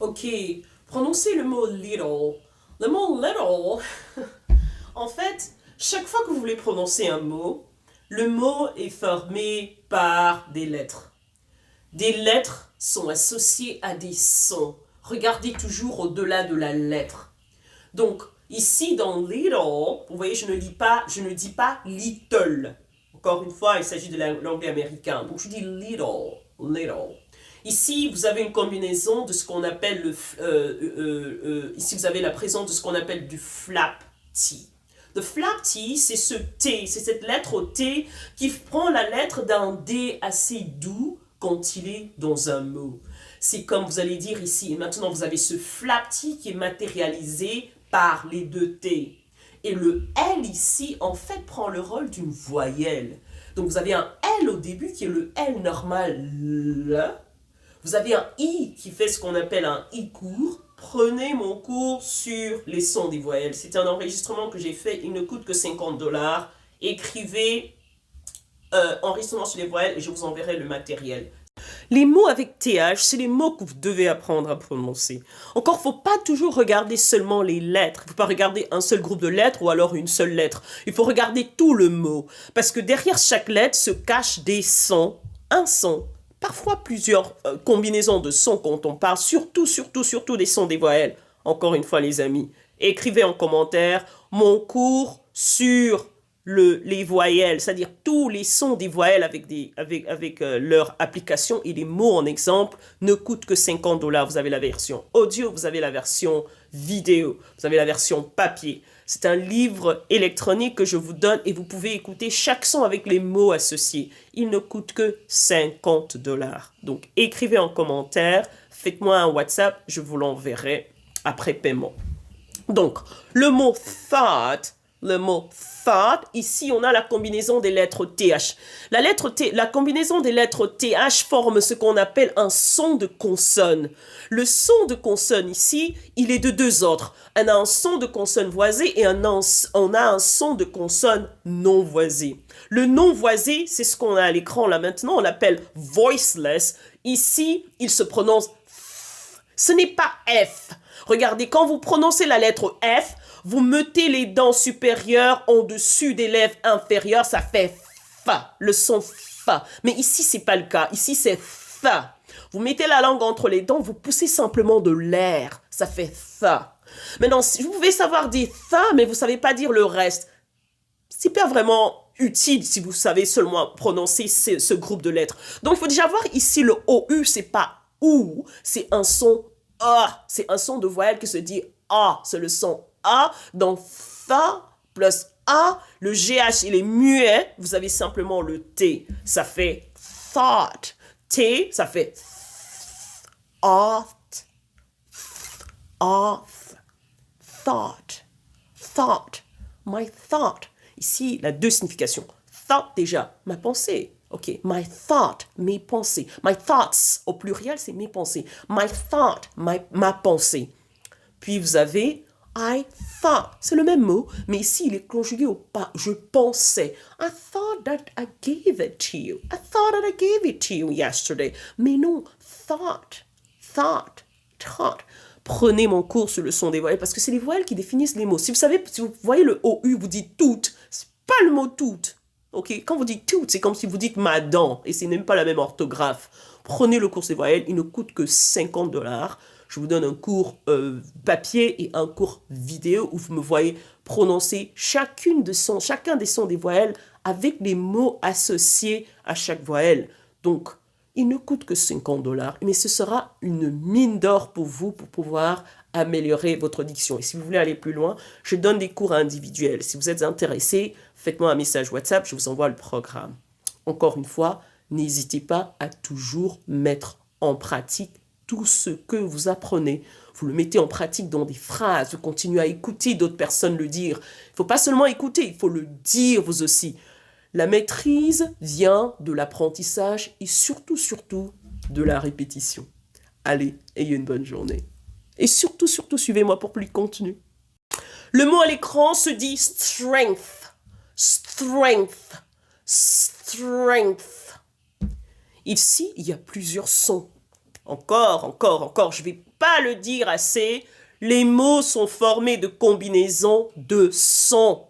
Ok, prononcez le mot little. Le mot little, en fait, chaque fois que vous voulez prononcer un mot, le mot est formé par des lettres. Des lettres sont associées à des sons. Regardez toujours au-delà de la lettre. Donc, ici dans little, vous voyez, je ne dis pas little. Encore une fois, il s'agit de l'anglais américain. Donc, je dis little, little. Ici, vous avez une combinaison de ce qu'on appelle ici, vous avez la présence de ce qu'on appelle du flap T. Le flap T, c'est ce T, c'est cette lettre au T qui prend la lettre d'un D assez doux quand il est dans un mot. C'est comme vous allez dire ici, et maintenant vous avez ce flap T qui est matérialisé par les deux T. Et le L ici, en fait, prend le rôle d'une voyelle. Donc vous avez un L au début qui est le L normal. Vous avez un I qui fait ce qu'on appelle un I court. Prenez mon cours sur les sons des voyelles. C'est un enregistrement que j'ai fait. Il ne coûte que 50 $. Écrivez enregistrement sur les voyelles et je vous enverrai le matériel. Les mots avec TH, c'est les mots que vous devez apprendre à prononcer. Encore, il ne faut pas toujours regarder seulement les lettres. Il ne faut pas regarder un seul groupe de lettres ou alors une seule lettre. Il faut regarder tout le mot. Parce que derrière chaque lettre se cachent des sons, un son, parfois plusieurs combinaisons de sons quand on parle, surtout des sons des voyelles. Encore une fois, les amis, écrivez en commentaire mon cours sur les voyelles, c'est-à-dire tous les sons des voyelles avec leur application et les mots en exemple ne coûtent que 50 $. Vous avez la version audio, vous avez la version vidéo, vous avez la version papier. C'est un livre électronique que je vous donne et vous pouvez écouter chaque son avec les mots associés. Il ne coûte que 50 $. Donc écrivez en commentaire, faites-moi un WhatsApp, je vous l'enverrai après paiement. Donc, le mot thought, ici on a la combinaison des lettres TH. La combinaison des lettres TH forme ce qu'on appelle un son de consonne. Le son de consonne ici, il est de deux ordres. On a un son de consonne voisé et on a un son de consonne non voisé. Le non voisé, c'est ce qu'on a à l'écran là maintenant, on l'appelle voiceless. Ici, il se prononce F. Ce n'est pas F. Regardez, quand vous prononcez la lettre F, vous mettez les dents supérieures en dessus des lèvres inférieures, ça fait fa, le son fa. Mais ici, c'est pas le cas. Ici, c'est fa. Vous mettez la langue entre les dents, vous poussez simplement de l'air, ça fait fa. Maintenant, vous pouvez savoir dire fa, mais vous savez pas dire le reste. C'est pas vraiment utile si vous savez seulement prononcer ce groupe de lettres. Donc, il faut déjà voir ici le OU, c'est pas OU, c'est un son A. C'est un son de voyelle qui se dit A. C'est le son A. Donc, fa plus A. Le GH, il est muet. Vous avez simplement le T. Ça fait thought. T, ça fait thought. Thought. Thought. My thought. Ici, il a deux significations. Thought, déjà, ma pensée. Ok, my thought, mes pensées. My thoughts, au pluriel, c'est mes pensées. My thought, ma pensée. Puis vous avez I thought. C'est le même mot, mais ici, il est conjugué au pas. Je pensais. I thought that I gave it to you. I thought that I gave it to you yesterday. Mais non, thought. Prenez mon cours sur le son des voyelles parce que c'est les voyelles qui définissent les mots. Si vous voyez le OU, vous dites tout. C'est pas le mot tout. Ok, quand vous dites tout, c'est comme si vous dites ma dent et c'est même pas la même orthographe. Prenez le cours des voyelles, il ne coûte que 50 $. Je vous donne un cours papier et un cours vidéo où vous me voyez prononcer chacun des sons des voyelles avec les mots associés à chaque voyelle. Donc, il ne coûte que 50 $, mais ce sera une mine d'or pour vous pour pouvoir améliorer votre diction. Et si vous voulez aller plus loin, je donne des cours individuels. Si vous êtes intéressé, faites-moi un message WhatsApp, je vous envoie le programme. Encore une fois, n'hésitez pas à toujours mettre en pratique tout ce que vous apprenez. Vous le mettez en pratique dans des phrases, vous continuez à écouter d'autres personnes le dire. Il ne faut pas seulement écouter, il faut le dire vous aussi. La maîtrise vient de l'apprentissage et surtout de la répétition. Allez, ayez une bonne journée. Et surtout, suivez-moi pour plus de contenu. Le mot à l'écran se dit strength. Strength. Strength. Ici, il y a plusieurs sons. encore, je vais pas le dire assez, les mots sont formés de combinaisons de sons.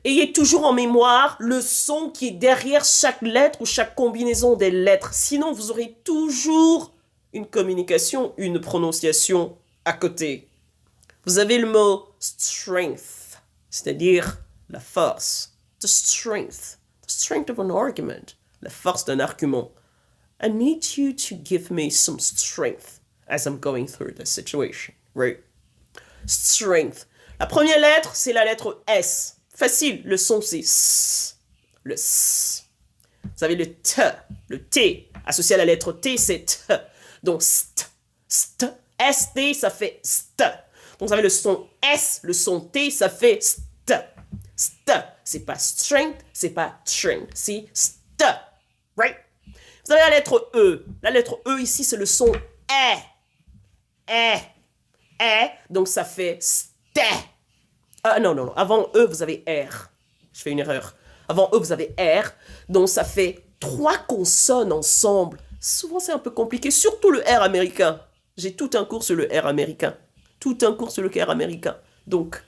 Ayez toujours en mémoire le son qui est derrière chaque lettre ou chaque combinaison des lettres. Sinon, vous aurez toujours une communication, une prononciation à côté. Vous avez le mot strength, c'est-à-dire la force. The strength of an argument, la force d'un argument. I need you to give me some strength as I'm going through this situation, right? Strength. La première lettre, c'est la lettre S. Facile, le son c'est S. Le S. Vous avez le T. Associé à la lettre T, c'est T. Donc, st. ST, ça fait st. Donc, vous avez le son S, le son T, ça fait st. St. C'est pas strength, c'est pas strength, c'est st. Right? Vous avez la lettre E. La lettre E ici, c'est le son donc ça fait st. Non. Avant E, vous avez R. Je fais une erreur. Avant E, vous avez R. Donc ça fait 3 consonnes ensemble. Souvent, c'est un peu compliqué. Surtout le R américain. J'ai tout un cours sur le R américain. Donc,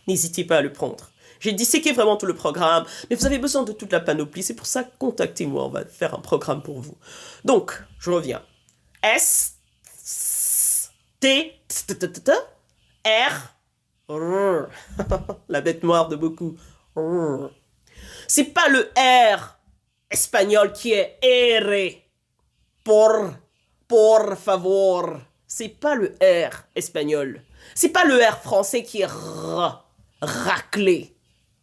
n'hésitez pas à le prendre. J'ai disséqué vraiment tout le programme, mais vous avez besoin de toute la panoplie. C'est pour ça, contactez-moi, on va faire un programme pour vous. Donc, je reviens. S, T, R, R. La bête noire de beaucoup. R. C'est pas le R espagnol qui est R. Por favor. C'est pas le R espagnol. C'est pas le R français qui est R. Raclé.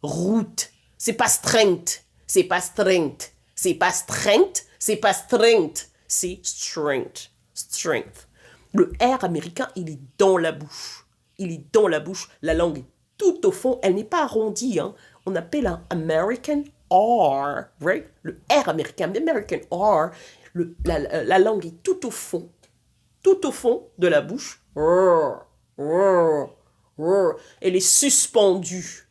Route. C'est pas strength. C'est strength. C'est strength. Le R américain, il est dans la bouche. La langue est tout au fond. Elle n'est pas arrondie. Hein. On appelle un American R. Right? Le R américain, l'American R, la langue est tout au fond de la bouche. Elle est suspendue.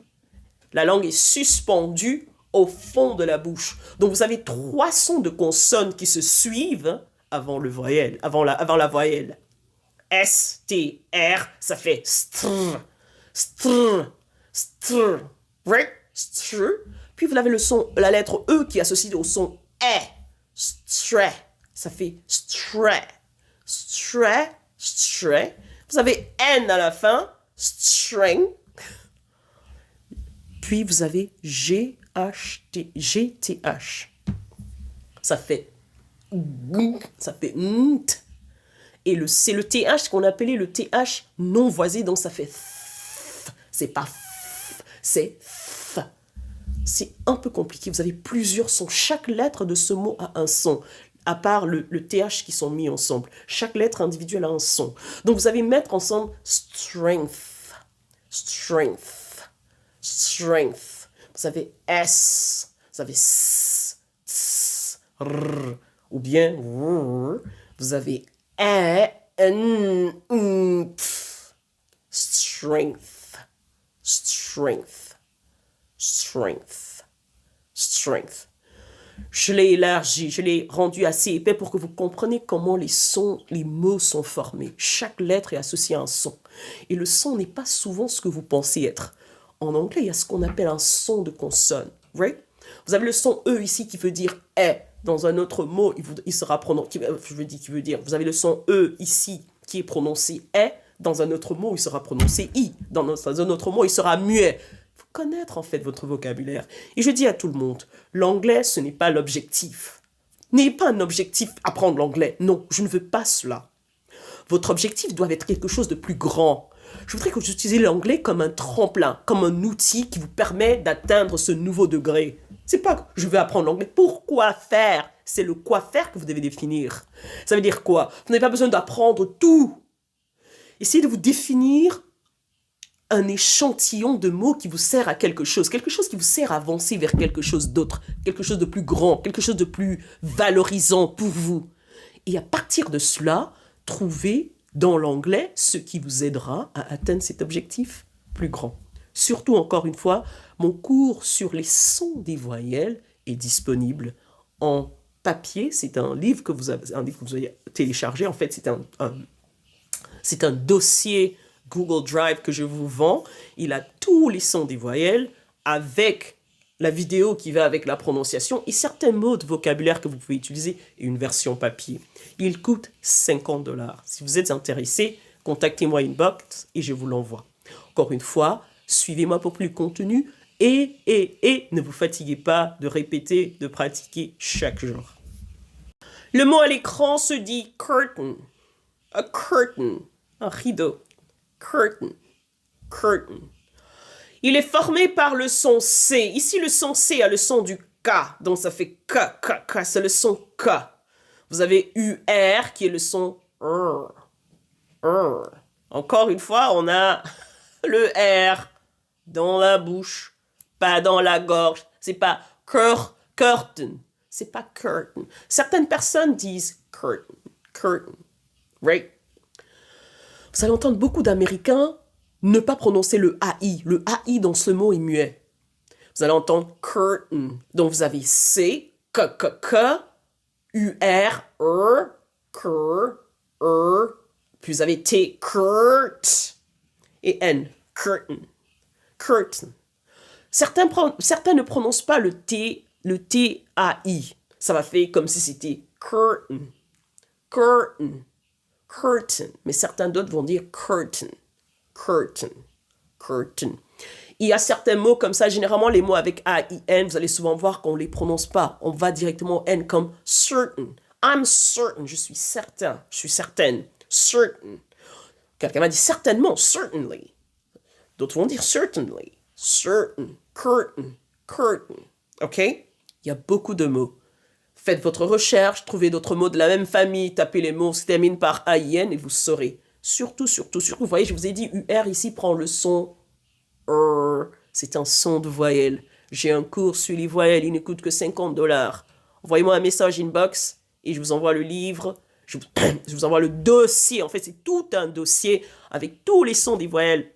La langue est suspendue au fond de la bouche. Donc vous avez 3 sons de consonnes qui se suivent avant la voyelle. S, T, R, ça fait str. Right? Str. Puis vous avez la lettre E qui est associée au son E. Stre. Ça fait stre. Vous avez N à la fin. String. Puis vous avez GTH. Ça fait nt. Et c'est le TH qu'on appelait le TH non voisé, donc ça fait th. C'est pas f, c'est th. C'est un peu compliqué, vous avez plusieurs sons. Chaque lettre de ce mot a un son, à part le TH qui sont mis ensemble. Chaque lettre individuelle a un son. Donc vous allez mettre ensemble strength. Vous avez S, vous avez S, S, R, ou bien R. Vous avez N, strength. Je l'ai élargi, je l'ai rendu assez épais pour que vous compreniez comment les mots sont formés. Chaque lettre est associée à un son. Et le son n'est pas souvent ce que vous pensez être. En anglais, il y a ce qu'on appelle un son de consonne. Right? Vous avez le son E ici qui veut dire « est ». Dans un autre mot, il sera prononcé. Vous avez le son E ici qui est prononcé « est ». Dans un autre mot, il sera prononcé « i ». Dans un autre mot, il sera muet. Il faut connaître en fait votre vocabulaire. Et je dis à tout le monde, l'anglais, ce n'est pas l'objectif. N'ayez pas un objectif apprendre l'anglais. Non, je ne veux pas cela. Votre objectif doit être quelque chose de plus grand. Je voudrais que vous utilisiez l'anglais comme un tremplin, comme un outil qui vous permet d'atteindre ce nouveau degré. C'est pas je veux apprendre l'anglais. Pourquoi faire? C'est le quoi faire que vous devez définir. Ça veut dire quoi? Vous n'avez pas besoin d'apprendre tout. Essayez de vous définir un échantillon de mots qui vous sert à quelque chose qui vous sert à avancer vers quelque chose d'autre, quelque chose de plus grand, quelque chose de plus valorisant pour vous. Et à partir de cela, trouvez dans l'anglais ce qui vous aidera à atteindre cet objectif plus grand. Surtout, encore une fois, mon cours sur les sons des voyelles est disponible en 2 parties. papier, c'est un livre que vous avez téléchargé. En fait, c'est un dossier Google Drive que je vous vends. Il a tous les sons des voyelles avec la vidéo qui va avec la prononciation et certains mots de vocabulaire que vous pouvez utiliser et une version papier. Il coûte 50 $. Si vous êtes intéressé, contactez-moi inbox et je vous l'envoie. Encore une fois, suivez-moi pour plus de contenu et ne vous fatiguez pas de répéter, de pratiquer chaque jour. Le mot à l'écran se dit curtain. A curtain. Un rideau. Curtain. Curtain. Il est formé par le son C. Ici, le son C a le son du K. Donc, ça fait K, K, K. C'est le son K. Vous avez UR qui est le son R. R. Encore une fois, on a le R dans la bouche, pas dans la gorge. C'est pas curtain. C'est pas curtain. Certaines personnes disent curtain. Curtain. Right? Vous allez entendre beaucoup d'Américains ne pas prononcer le AI. Le AI dans ce mot est muet. Vous allez entendre curtain. Donc vous avez C, K, K, K, U, R, R, K, R. Puis vous avez T, Kurt. Et N, curtain. Curtain. Certains ne prononcent pas le T-A-I. Ça va faire comme si c'était curtain. Curtain. Curtain. Mais certains d'autres vont dire curtain. Curtain. Curtain. Il y a certains mots comme ça, généralement les mots avec A-I-N, vous allez souvent voir qu'on ne les prononce pas. On va directement au N comme certain. I'm certain. Je suis certain. Je suis certaine. Certain. Quelqu'un m'a dit certainement. Certainly. D'autres vont dire certainly. Certain. Curtain. Curtain. OK? Il y a beaucoup de mots. Faites votre recherche, trouvez d'autres mots de la même famille, tapez les mots qui se terminent par A-I-N et vous saurez. Surtout, vous voyez, je vous ai dit, UR ici prend le son R. C'est un son de voyelle. J'ai un cours sur les voyelles, il ne coûte que 50 $. Envoyez-moi un message inbox et je vous envoie le livre. Je vous envoie le dossier. En fait, c'est tout un dossier avec tous les sons des voyelles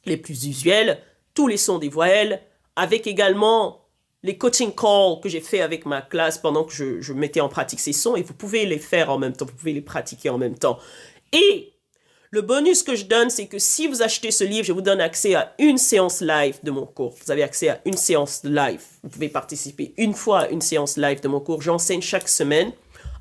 les plus usuels, tous les sons des voyelles, avec également les coaching calls que j'ai fait avec ma classe pendant que je mettais en pratique ces sons et vous pouvez les faire en même temps, vous pouvez les pratiquer en même temps. Et le bonus que je donne, c'est que si vous achetez ce livre, je vous donne accès à une séance live de mon cours. Vous avez accès à une séance live. Vous pouvez participer une fois à une séance live de mon cours. J'enseigne chaque semaine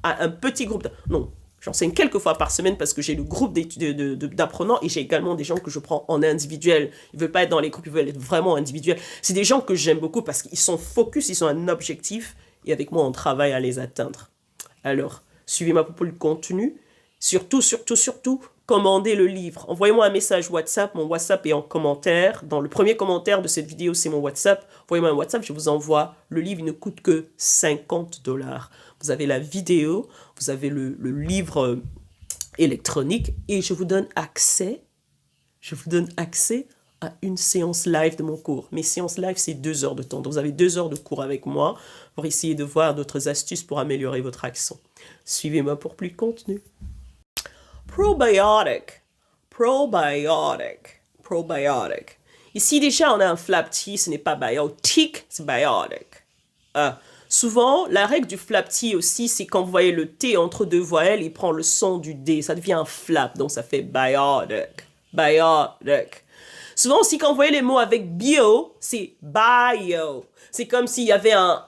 à un petit groupe. Non, j'enseigne quelques fois par semaine parce que j'ai le groupe d'apprenants et j'ai également des gens que je prends en individuel. Ils ne veulent pas être dans les groupes, ils veulent être vraiment individuels. C'est des gens que j'aime beaucoup parce qu'ils sont focus, ils ont un objectif et avec moi, on travaille à les atteindre. Alors, suivez-moi pour le contenu. Surtout, commandez le livre. Envoyez-moi un message WhatsApp. Mon WhatsApp est en commentaire. Dans le premier commentaire de cette vidéo, c'est mon WhatsApp. Envoyez-moi un WhatsApp, je vous envoie. Le livre, il ne coûte que 50 $. Vous avez la vidéo, vous avez le livre électronique et je vous donne accès à une séance live de mon cours. Mes séances live, c'est 2 heures de temps. Donc, vous avez 2 heures de cours avec moi pour essayer de voir d'autres astuces pour améliorer votre accent. Suivez-moi pour plus de contenu. Probiotic. Probiotic. Probiotic. Ici, déjà, on a un flap T, ce n'est pas biotic, c'est biotic. Souvent, la règle du flap T aussi, c'est quand vous voyez le T entre deux voyelles, il prend le son du D. Ça devient un flap, donc ça fait biotic. Biotic. Souvent aussi, quand vous voyez les mots avec bio, c'est bio. C'est comme s'il y avait un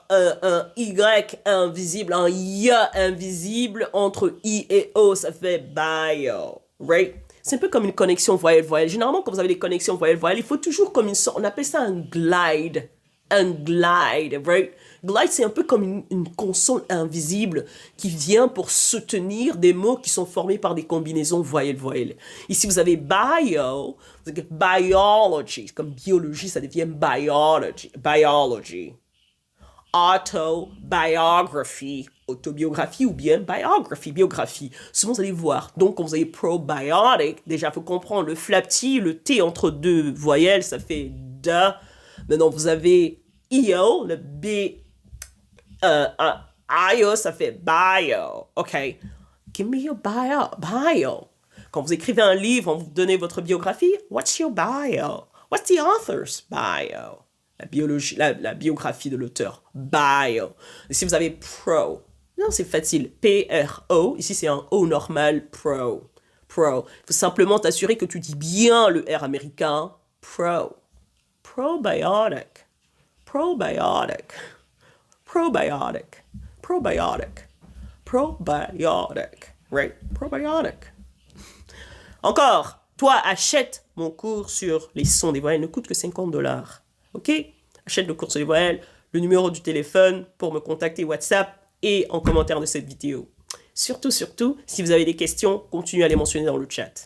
Y invisible, un Y invisible entre I et O. Ça fait bio. Right? C'est un peu comme une connexion voyelle-voyelle. Généralement, quand vous avez des connexions voyelle-voyelle, il faut toujours comme une sorte, on appelle ça un glide. Un glide, right? Glide, c'est un peu comme une consonne invisible qui vient pour soutenir des mots qui sont formés par des combinaisons voyelle-voyelle. Ici, vous avez bio, vous avez biology, comme biologie, ça devient biology. Biology. Autobiography, autobiographie ou bien biography, biographie. Souvent, vous allez voir. Donc, quand vous avez probiotic, déjà, il faut comprendre le flap T, le T entre deux voyelles, ça fait de. Maintenant, vous avez IO, le B, IO, ça fait bio. OK. Give me your bio. Quand vous écrivez un livre, on vous donne votre biographie. What's your bio? What's the author's bio? La biographie de l'auteur. Bio. Et si vous avez pro, Non, c'est facile. P-R-O. Ici, c'est un O normal. Pro. Pro. Il faut simplement t'assurer que tu dis bien le R américain. Pro. Probiotic. Probiotic. Probiotic. Probiotic. Probiotic. Right? Probiotic. Encore. Toi, achète mon cours sur les sons des voyelles. Il ne coûte que $50. Ok? Achète le cours sur les voyelles. Le numéro du téléphone pour me contacter WhatsApp et en commentaire de cette vidéo. Surtout, si vous avez des questions, continuez à les mentionner dans le chat.